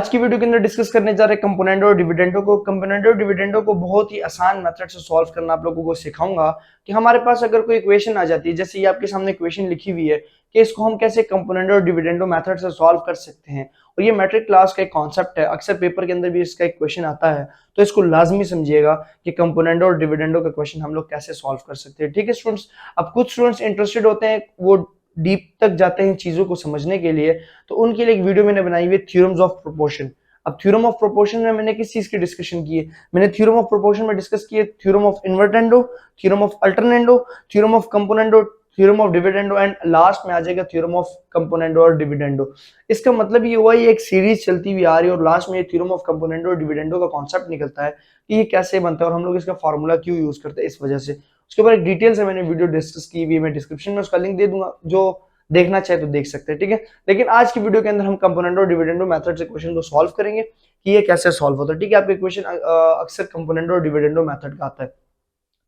आज की वीडियो के अंदर डिस्कस करने जा रहे हैं कंपोनेंट और डिविडेंडो को। कंपोनेंट और डिविडेंडो को बहुत ही आसान मेथड से सॉल्व करना आप लोगों को सिखाऊंगा कि हमारे पास अगर कोई इक्वेशन आ जाती है, जैसे ये आपके सामने इक्वेशन लिखी हुई है कि इसको हम कैसे कंपोनेंट और डिविडेंडो मेथड से सॉल्व कर सकते हैं। और ये मैट्रिक क्लास का एक कॉन्सेप्ट है, अक्सर पेपर के अंदर भी इसका एक क्वेश्चन आता है, तो इसको लाजमी समझिएगा कि कंपोनेंट और डिविडेंडो का क्वेश्चन हम लोग कैसे सॉल्व कर सकते हैं। ठीक है स्टूडेंट्स, अब कुछ स्टूडेंट्स इंटरेस्टेड होते हैं, वो डीप तक जाते हैं चीजों को समझने के लिए, तो उनके लिए एक वीडियो मैंने बनाई हुई है थ्योरम्स ऑफ प्रोपोर्शन। अब थ्योरम ऑफ प्रोपोर्शन में मैंने किस चीज की डिस्कशन की है? मैंने थ्योरम ऑफ प्रोपोर्शन में डिस्कस की है theorem of invertendo, theorem of alternendo, theorem of componendo, theorem of dividendo and last में आ जाएगा थ्योरम ऑफ कंपोनेंडो और डिविडेंडो। इसका मतलब ये हुआ ये एक सीरीज चलती हुई आ रही है और लास्ट में ये थ्योरम ऑफ कंपोनेंडो और डिविडेंडो का कॉन्सेप्ट निकलता है कि ये कैसे बनता है और हम लोग इसका फॉर्मूला क्यों यूज करते हैं। इस वजह से उसके ऊपर एक डिटेल से मैंने वीडियो डिस्कस की हुई है, मैं डिस्क्रिप्शन में उसका लिंक दे दूंगा, जो देखना चाहे तो देख सकते हैं। ठीक है, लेकिन आज की वीडियो के अंदर हम कंपोनेंट और डिविडेंडो मेथड से क्वेश्चन को सॉल्व करेंगे कि ये कैसे सॉल्व होता है। ठीक है, आपके क्वेश्चन अक्सर कंपोनेंट और डिविडेंडो मेथड का आता है,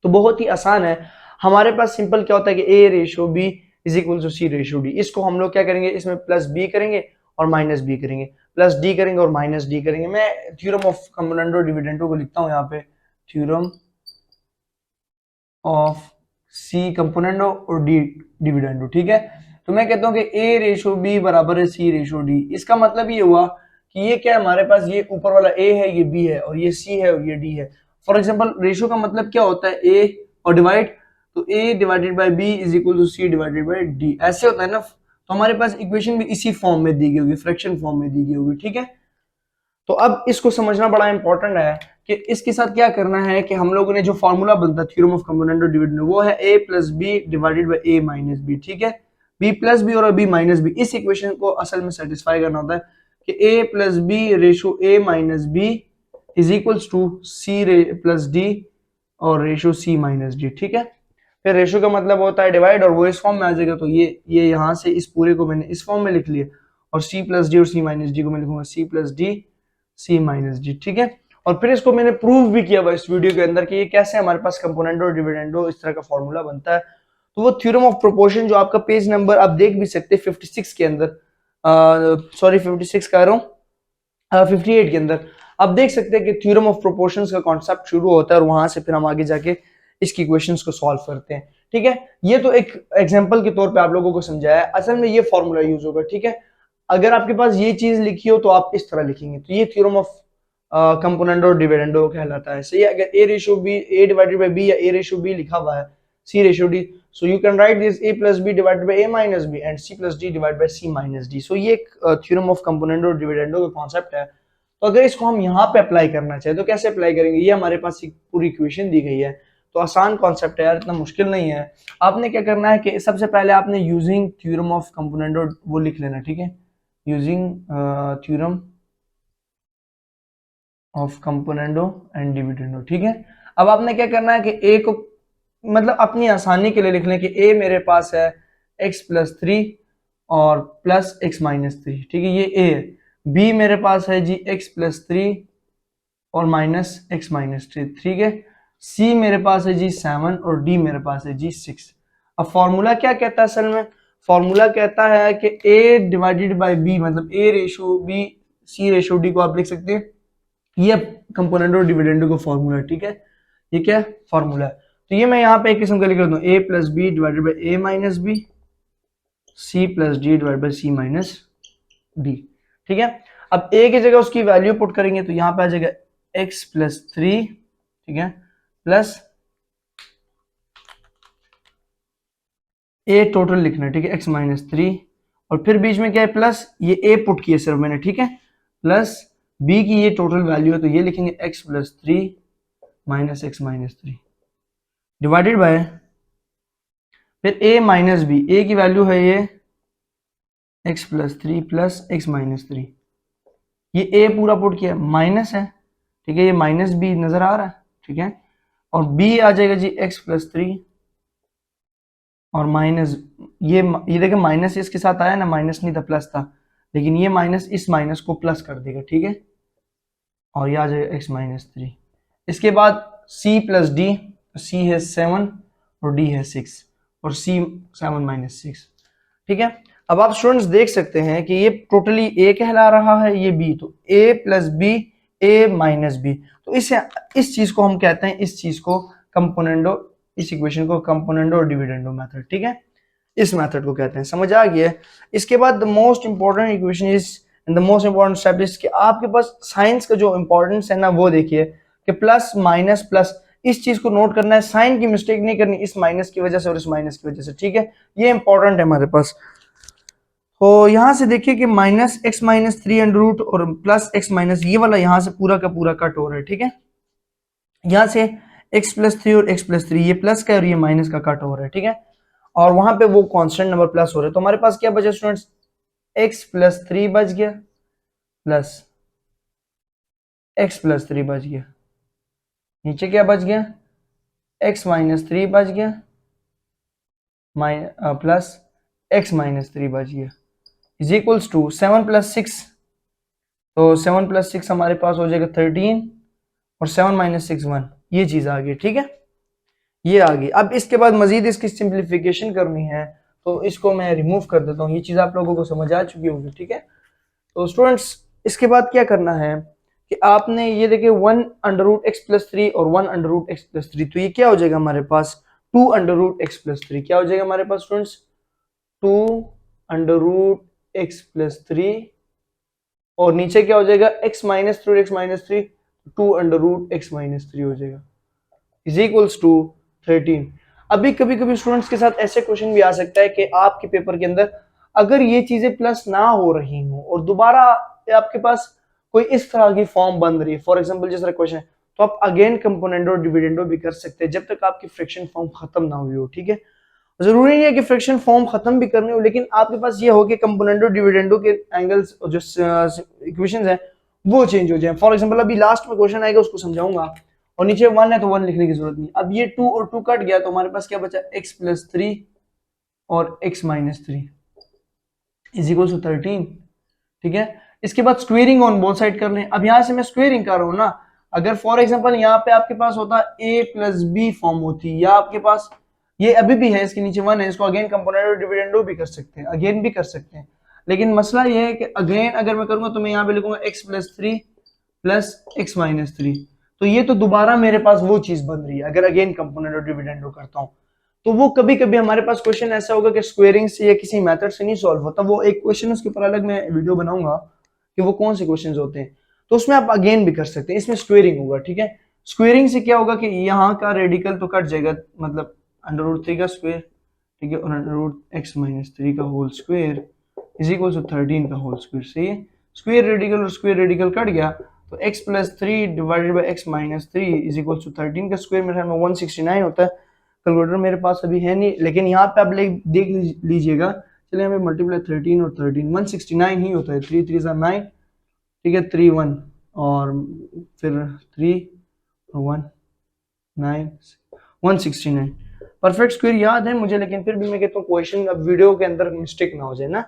तो बहुत ही आसान है। हमारे पास सिंपल क्या होता है कि A ratio B is equal to C ratio D. इसको हम लोग क्या करेंगे, इसमें प्लस बी करेंगे और माइनस बी करेंगे, प्लस डी करेंगे और माइनस डी करेंगे। मैं थ्योरम ऑफ कंपोनेंट और डिविडेंडो को लिखता हूं यहाँ पे, थ्योरम ऑफ सी कंपोनेंडो और डी डिविडेंडो। ठीक है, तो मैं कहता हूं कि ए रेशो बी बराबर है सी रेशो डी। इसका मतलब ये हुआ कि ये क्या है, हमारे पास ये ऊपर वाला ए है, ये बी है, और ये सी है और ये डी है। फॉर एग्जांपल रेशो का मतलब क्या होता है, ए और डिवाइड, तो A divided by B is equal to C divided by D, ऐसे होता है ना। तो हमारे पास इक्वेशन भी इसी फॉर्म में दी गई होगी, फ्रैक्शन फॉर्म में दी गई होगी। ठीक है, तो अब इसको समझना बड़ा इंपॉर्टेंट है कि इसके साथ क्या करना है कि हम लोगों ने जो फॉर्मूला बनता है थ्योरम ऑफ कंपोनेंट और डिविडेंड, वो है a plus B divided by a minus B. ठीक है, b प्लस बी और b माइनस बी, इस इक्वेशन को असल में सेटिस्फाई करना होता है कि a plus B ratio a minus B is equals to c plus d और रेशो c माइनस d। ठीक है, फिर रेशो का मतलब होता है डिवाइड, और वो इस फॉर्म में आ जाएगा, तो ये यहाँ से इस पूरे को मैंने इस फॉर्म में लिख लिया, और c प्लस डी और c माइनस डी को मैं लिखूंगा c plus D c minus D. ठीक है, और फिर इसको मैंने प्रूव भी किया हुआ इस वीडियो के अंदर कि ये कैसे हमारे पास कंपोनेंट और डिविडेंडो इस तरह का फॉर्मूला बनता है। तो वो थ्योरम ऑफ प्रोपोर्शन जो आपका पेज नंबर आप देख भी सकते हैं 56 के अंदर, सॉरी 56 कह रहा हूँ, 58 के अंदर आप देख सकते हैं कि थ्योरम ऑफ प्रोपोर्शंस का कॉन्सेप्ट शुरू होता है और वहां से फिर हम आगे जाके इसकी इक्वेशंस को सॉल्व करते हैं। ठीक है, ये तो एक एग्जांपल के तौर पे आप लोगों को समझाया है, असल में ये फॉर्मूला यूज होगा। ठीक है, अगर आपके पास ये चीज लिखी हो तो आप इस तरह लिखेंगे, तो ये थ्योरम ऑफ कंपोनेंट और डिविडेंडो कहलाता है। सही है, अगर A ratio B A divided by B या ए रेशो बी लिखा हुआ है C ratio D, so you can write this a plus b divided by a minus b and c plus d divided by c minus d। so ये एक theorem of component और dividendo का concept है। तो अगर इसको हम यहाँ पे अप्लाई करना चाहे तो कैसे अप्लाई करेंगे, ये हमारे पास एक पूरी इक्वेशन दी गई है, तो आसान कॉन्सेप्ट है यार, इतना मुश्किल नहीं है। आपने क्या करना है कि सबसे पहले आपने यूजिंग थ्योरम ऑफ कंपोनेंट और वो लिख लेना। ठीक है, using theorem of componendo and dividendo. ठीक है, अब आपने क्या करना है कि ए को मतलब अपनी आसानी के लिए लिख लें कि ए मेरे पास है x प्लस 3 और प्लस x माइनस 3। ठीक है, ये a है। b मेरे पास है जी x प्लस 3 और माइनस x माइनस 3। ठीक है, c मेरे पास है जी 7 और d मेरे पास है जी 6। अब फॉर्मूला क्या कहता है, असल में फॉर्मूला कहता है कि a डिवाइडेड बाय b, मतलब a ratio b c ratio d को आप लिख सकते हैं, ये कंपोनेंट और डिविडेंडो का फॉर्मूला। ठीक है, ये क्या फॉर्मूला है, तो ये मैं यहाँ पे एक किस्म का लिख लेता हूँ, a plus B divided by a minus B, c plus D divided by c minus D. ठीक है, अब a की जगह उसकी वैल्यू पुट करेंगे तो यहाँ पे आ जाएगा x प्लस 3, ठीक है, प्लस a टोटल लिखना है। ठीक है, x माइनस 3 और फिर बीच में क्या है प्लस, ये a पुट किया सिर्फ मैंने। ठीक है, प्लस b की ये टोटल वैल्यू है तो ये लिखेंगे x plus 3 minus x minus 3 divided by फिर a माइनस बी, a की वैल्यू है ये x plus 3 plus x minus 3, ये a पूरा पुट किया माइनस है। ठीक है, ये माइनस b नजर आ रहा है। ठीक है, और b आ जाएगा जी x प्लस 3 और माइनस ये देखिए माइनस इसके साथ आया ना, माइनस नहीं था प्लस था, लेकिन ये माइनस इस माइनस को प्लस कर देगा। ठीक है, और ये आ जाएगा x माइनस 3। इसके बाद c प्लस डी, c है 7 और d है 6 और c 7 माइनस 6। ठीक है, अब आप स्टूडेंट्स देख सकते हैं कि ये टोटली ए कहला रहा है, ये बी, तो ए प्लस बी, ए माइनस बी, तो इस चीज को हम कहते हैं, इस चीज को कंपोनेंडो, इस इक्वेशन को कंपोनेंडो डिविडेंडो मेथड, ठीक है, इस मेथड को कहते हैं। समझ आ गया है। इसके बाद the most important equation is and the most important step is कि आपके पास साइंस का जो इंपॉर्टेंस है ना वो देखिए कि प्लस माइनस प्लस, इस चीज को नोट करना है, साइन की मिस्टेक नहीं करनी इस माइनस की वजह से और इस माइनस की वजह से, ठीक है, ये इंपॉर्टेंट है हमारे पास। तो यहां से देखिए कि minus X minus 3 under root और प्लस एक्स माइनस, ये वाला यहां से पूरा का पूरा कट हो रहा है, ठीक है, यहां से x प्लस 3 और x प्लस 3 ये प्लस का और ये माइनस का कट हो रहा है, ठीक है, और वहां पे वो कांस्टेंट नंबर प्लस हो रहे हैं, तो हमारे पास क्या बचा स्टूडेंट्स, x प्लस 3 बच गया प्लस x प्लस 3 बच गया, नीचे क्या बच गया, x माइनस 3 बच गया प्लस x माइनस 3 बच गया इज इक्वल्स टू 7 प्लस 6, तो 7 प्लस 6 हमारे पास हो जाएगा 13 और 7 माइनस 6 1, ये चीज आ गई, ठीक है, ये आ गई। अब इसके बाद मजीद इसकी सिंप्लीफिकेशन करनी है, तो इसको मैं रिमूव कर देता हूँ, ये चीज आप लोगों को समझ आ चुकी होगी, ठीक है। तो स्टूडेंट्स इसके बाद क्या करना है कि आपने ये देखिए 1 अंडर रूट एक्स प्लस 3 और 1 अंडर रूट एक्स प्लस 3, तो ये क्या हो जाएगा हमारे पास 2 अंडर रूट एक्स प्लस 3, क्या हो जाएगा हमारे पास students 2 under root x plus 3, और नीचे क्या हो जाएगा x minus 3 x minus 3, 2 under root x minus 3 हो जाएगा इज इक्वल्स टू 13। अभी कभी कभी स्टूडेंट्स के साथ ऐसे क्वेश्चन भी आ सकता है कि आपके पेपर के अंदर अगर ये चीजें प्लस ना हो रही हो और दोबारा आपके पास कोई इस तरह की फॉर्म बन रही है, फॉर एग्जांपल जिस तरह क्वेश्चन है, तो आप अगेन कंपोनेंडो डिविडेंडो भी कर सकते हैं जब तक आपकी फ्रैक्शन फॉर्म खत्म ना हुई हो, ठीक है। जरूरी नहीं है कि फ्रैक्शन फॉर्म खत्म भी करनी हो, लेकिन आपके पास ये हो कि कंपोनेंडो डिविडेंडो के एंगल्स जो इक्वेशंस हैं वो चेंज हो जाए। फॉर एग्जांपल अभी लास्ट में क्वेश्चन आएगा उसको समझाऊंगा, और नीचे 1 है तो 1 लिखने की जरूरत नहीं। अब ये 2 और 2 कट गया तो हमारे पास क्या बचा, x प्लस 3 और x minus 3 is equal to 13, ठीक है। इसके बाद स्क्वेयरिंग ऑन बोथ साइड कर लें। अब यहां से मैं स्क्वेयरिंग कर रहा हूं ना, अगर फॉर एग्जांपल यहाँ पे आपके पास होता a प्लस बी फॉर्म होती, या आपके पास ये अभी भी है, इसके नीचे 1 है, इसको अगेन कंपोनेंट डिविडेंडो भी कर सकते हैं, अगेन भी कर सकते हैं, लेकिन मसला ये है कि अगेन अगर मैं करूंगा तो मैं यहाँ पे लिखूंगा x plus 3 plus X minus 3, तो ये तो दोबारा मेरे पास वो चीज बन रही है। अगर अगेन कंपोनेंट और डिविडेंडो करता हूं तो वो कभी कभी हमारे पास क्वेश्चन ऐसा होगा कि स्क्वेयरिंग से या किसी मेथड से नहीं सॉल्व होता, वो एक क्वेश्चन उसके ऊपर अलग मैं वीडियो बनाऊंगा कि वो कौन से क्वेश्चन होते हैं, तो उसमें आप अगेन भी कर सकते हैं, इसमें स्क्वेयरिंग होगा, ठीक है। स्क्वेयरिंग से क्या होगा कि यहाँ का रेडिकल तो कट जाएगा, मतलब अंडर रूट 3 का स्क्वेयर, ठीक है, और अंडर रूट एक्स माइनस 3 का whole square is equal to 13 का होल स्क्वेयर, सही है। स्क्वेयर रेडिकल और स्क्वेयर रेडिकल कट गया तो x plus 3 divided by X minus 3 is equal to 13 का स्क्वायर मेरे में 169 होता है। कैलकुलेटर मेरे पास अभी है नहीं, लेकिन यहाँ पे आप देख लीजिएगा, चलिए हमें मल्टीप्लाई 13 और 13 169 ही होता है, 3 3 9, ठीक है, 3 1 और फिर 3 और 1 9 169 परफेक्ट स्क्वायर याद है मुझे, लेकिन फिर भी मैं कहता हूँ क्वेश्चन अब वीडियो के अंदर मिस्टेक ना हो जाए ना।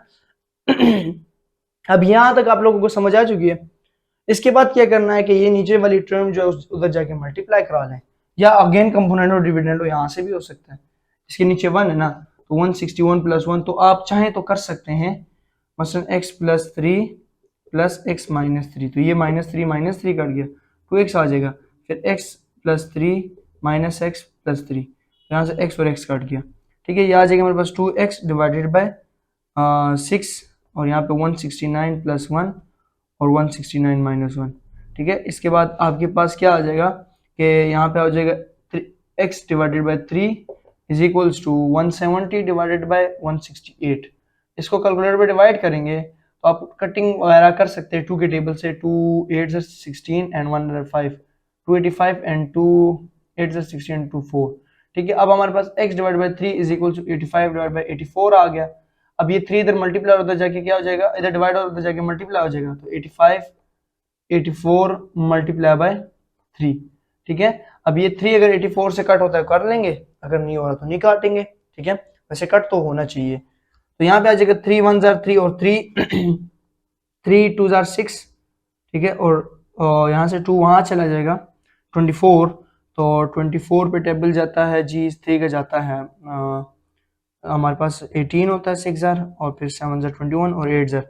अब यहाँ तक आप लोगों को समझ आ चुकी है। इसके बाद क्या करना है कि ये नीचे वाली टर्म जो उधर जाके मल्टीप्लाई करा लें, या अगेन कंपोनेंट और डिविडेंडो यहाँ से भी हो सकता है। इसके नीचे 1 है ना, तो 161 प्लस 1, तो आप चाहें तो कर सकते हैं मसलन x plus 3 plus X minus 3, तो ये माइनस थ्री कट गया, 2x आ जाएगा, फिर x plus 3 minus x plus 3, यहाँ से x और x कट गया, ठीक है, ये आ जाएगा हमारे पास 2x डिवाइडेड बाय 6, और यहाँ पे 169 प्लस 1 और 169 माइनस 1, ठीक है। इसके बाद आपके पास क्या आ जाएगा कि यहाँ पे आ जाएगा x divided by 3 is equals to 170 divided by 168। इसको कैलकुलेटर पे डिवाइड करेंगे तो आप कटिंग वगैरह कर सकते हैं 2 के टेबल से, 2 8 16 एंड 1 5, 285 एंड 2 8 16 एंड 2 4, ठीक है। अब हमारे पास x divide by 3 is equal to 85 divide by 84 आ गया। अब ये 3 इधर मल्टीप्लाई होता जाके क्या हो जाएगा, इधर डिवाइड होता जाके मल्टीप्लाई हो जाएगा, तो 85 84 मल्टीप्लाई बाय 3, ठीक है। अब ये 3 अगर 84 से कट होता है कर लेंगे, अगर नहीं हो रहा तो नहीं काटेंगे, ठीक है, वैसे कट तो होना चाहिए। तो यहाँ पे आ जाएगा 3 1 जार 3 और 3 3 2 जार 6, ठीक है, और यहाँ से 2 वहाँ चला जाएगा 24, तो 24 पे टेबल जाता है जी, 3 का जाता है हमारे पास 18 होता है 6 और फिर 7 21 और 8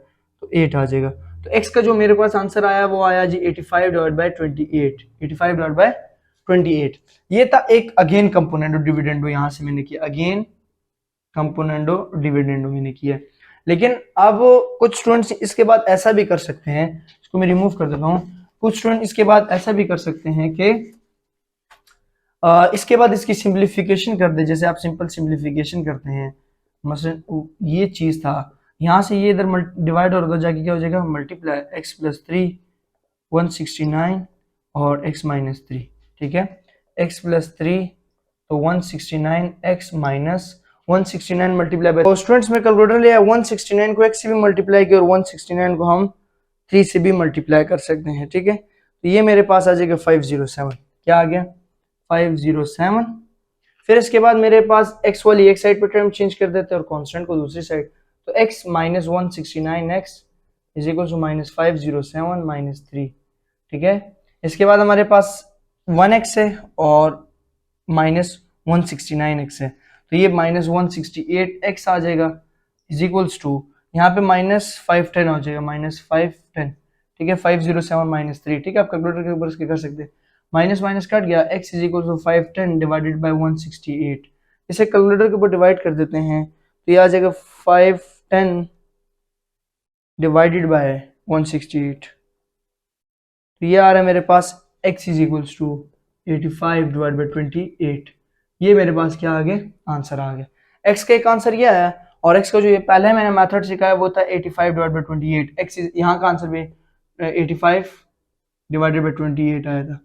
तो 8 आ जाएगा। तो x का जो मेरे पास आंसर आया वो आया जी 85 डिवाइड बाई 28, 85 डिवाइड बाई 28। ये था एक अगेन कंपोनेंडो डिविडेंडो, यहाँ से मैंने किया अगेन कंपोनेंडो डिविडेंडो मैंने किया। लेकिन अब कुछ स्टूडेंट्स इसके बाद ऐसा भी कर सकते हैं, इसको मैं रिमूव कर देता हूँ। कुछ स्टूडेंट इसके बाद ऐसा भी कर सकते हैं कि इसके बाद इसकी सिंप्लीफिकेशन कर दे, जैसे आप सिंपल सिंप्लीफिकेशन करते हैं, मसलन ये चीज था, यहाँ से ये इधर डिवाइड और उधर जाके क्या हो जाएगा मल्टीप्लाई x प्लस 3 169 और x माइनस 3, ठीक है, x प्लस 3 तो 169 x माइनस 169 मल्टीप्लाई बाय, तो स्टूडेंट्स में कैलकुलेटर लिया 169 को x से भी मल्टीप्लाई किया और 169 को हम 3 से भी मल्टीप्लाई कर सकते हैं, ठीक है। तो ये मेरे पास आ जाएगा 507, क्या आ गया 507। फिर इसके बाद मेरे पास x वाली एक साइड पर टर्म चेंज कर देते हैं और कांस्टेंट को दूसरी साइड, तो x minus 169x is equal to minus 507 minus 3, ठीक है। इसके बाद हमारे पास 1x है और माइनस 169x है, तो ये माइनस 168x आ जाएगा इज इक्वल्स टू, यहाँ पे माइनस 510 हो जाएगा, माइनस 510, ठीक है, 507 माइनस 3, ठीक है। आप कैलकुलेटर के ऊपर इसके कर सकते हैं, माइनस माइनस कट गया, x is equal to 510 divided by 168, इसे कैलकुलेटर के ऊपर डिवाइड कर देते हैं तो ये आ जाएगा 510 डिवाइडेड बाय 168, तो ये आ रहा है मेरे पास x is equals to 85 divide by 28, ये मेरे पास क्या आ गया आंसर आ गया। x का एक आंसर ये आया और x का जो ये पहले मैंने मेथड सिखाया वो था 85 डिवाइड बाय 28, x यहाँ का आंसर भी 85 डिवाइडेड बाय 28 आया था।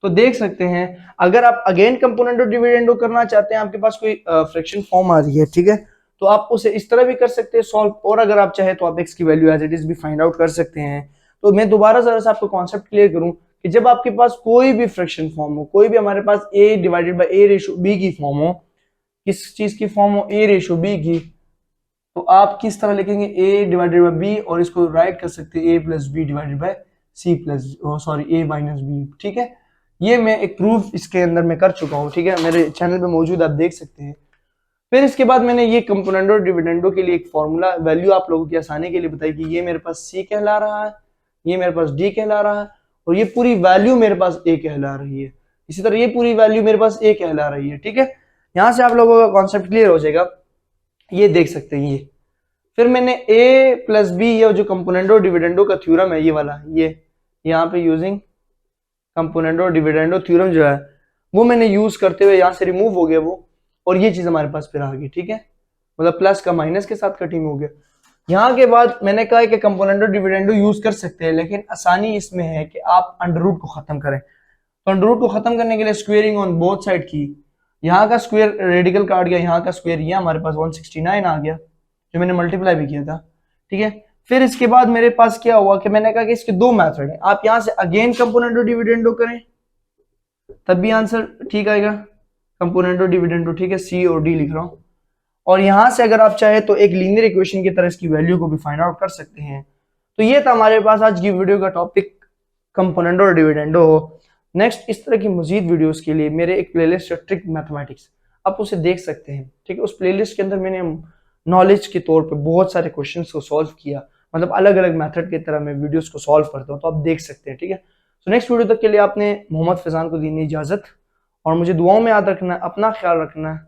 तो देख सकते हैं अगर आप अगेन कंपोनेंडो डिविडेंडो करना चाहते हैं, आपके पास कोई फ्रैक्शन फॉर्म आ रही है, ठीक है, तो आप उसे इस तरह भी कर सकते हैं सॉल्व, और अगर आप चाहे तो आप x की वैल्यू एज इट इज भी फाइंड आउट कर सकते हैं। तो मैं दोबारा जरा सा आपको कॉन्सेप्ट क्लियर करूं कि जब आपके पास कोई भी फ्रैक्शन फॉर्म हो, कोई भी हमारे पास a divided by a ratio b की फॉर्म हो, किस चीज की फॉर्म हो a रेशो b की, तो आप किस तरह लिखेंगे a डिवाइडेड बाय b और इसको राइट कर सकते हैं a plus B divided by c plus sorry a minus b, ठीक है। ये मैं एक प्रूफ इसके अंदर मैं कर चुका हूँ, ठीक है, मेरे चैनल पे मौजूद, आप देख सकते हैं। फिर इसके बाद मैंने ये कंपोनेंडो डिविडेंडो के लिए एक फॉर्मूला वैल्यू आप लोगों की आसानी के लिए बताई कि ये मेरे पास c कहला रहा है, ये मेरे पास d कहला रहा है और ये पूरी वैल्यू मेरे पास a कहला रही है, इसी तरह ये पूरी वैल्यू मेरे पास a कहला रही है, ठीक है। यहां से आप लोगों का कॉन्सेप्ट क्लियर हो जाएगा, ये देख सकते हैं ये। फिर मैंने a प्लस बी, ये जो कंपोनेंडो डिविडेंडो का थ्योरम है ये वाला, ये यहाँ पे यूजिंग कंपोनेंडो डिविडेंडो थ्योरम जो है वो मैंने यूज करते हुए यहाँ से रिमूव हो गया वो, और ये चीज हमारे पास फिर आ गई, ठीक है, मतलब प्लस का माइनस के साथ कटिंग हो गया। यहाँ के बाद मैंने कहा कि कंपोनेंडो डिविडेंडो यूज कर सकते हैं, लेकिन आसानी इसमें है कि आप अंडर रूट को खत्म करें। तो अंडर रूट को खत्म करने के लिए स्क्वेयरिंग ऑन बोथ साइड की, यहाँ का स्क्वायर रेडिकल काट गया, यहाँ का स्क्वायर, ये हमारे पास 169 आ गया जो मैंने मल्टीप्लाई भी किया था, ठीक है। फिर इसके बाद मेरे पास क्या हुआ कि मैंने कहा कि इसके दो मेथड हैं, आप यहां से अगेन कंपोनेंडो डिविडेंडो करें तब भी आंसर ठीक आएगा, कंपोनेंडो डिविडेंडो, ठीक है, सी और डी लिख रहा हूं। और यहां से अगर आप चाहे तो एक लीनियर इक्वेशन की तरह इसकी वैल्यू को भी फाइंड आउट कर सकते हैं। तो ये था हमारे पास आज की वीडियो का टॉपिक, कंपोनेंडो और डिविडेंडो। नेक्स्ट इस तरह की मजीद वीडियोस के लिए मेरे एक प्लेलिस्ट है ट्रिक मैथमेटिक्स, आप उसे देख सकते हैं, ठीक है। उस प्लेलिस्ट के अंदर मैंने नॉलेज के तौर पे बहुत सारे क्वेश्चंस को सॉल्व किया, मतलब अलग अलग मेथड की तरह मैं वीडियोस को सॉल्व करता हूँ, तो आप देख सकते हैं, ठीक है। तो नेक्स्ट वीडियो तक के लिए आपने मोहम्मद फैजान को दीनी इजाजत, और मुझे दुआओं में याद रखना है, अपना ख्याल रखना है।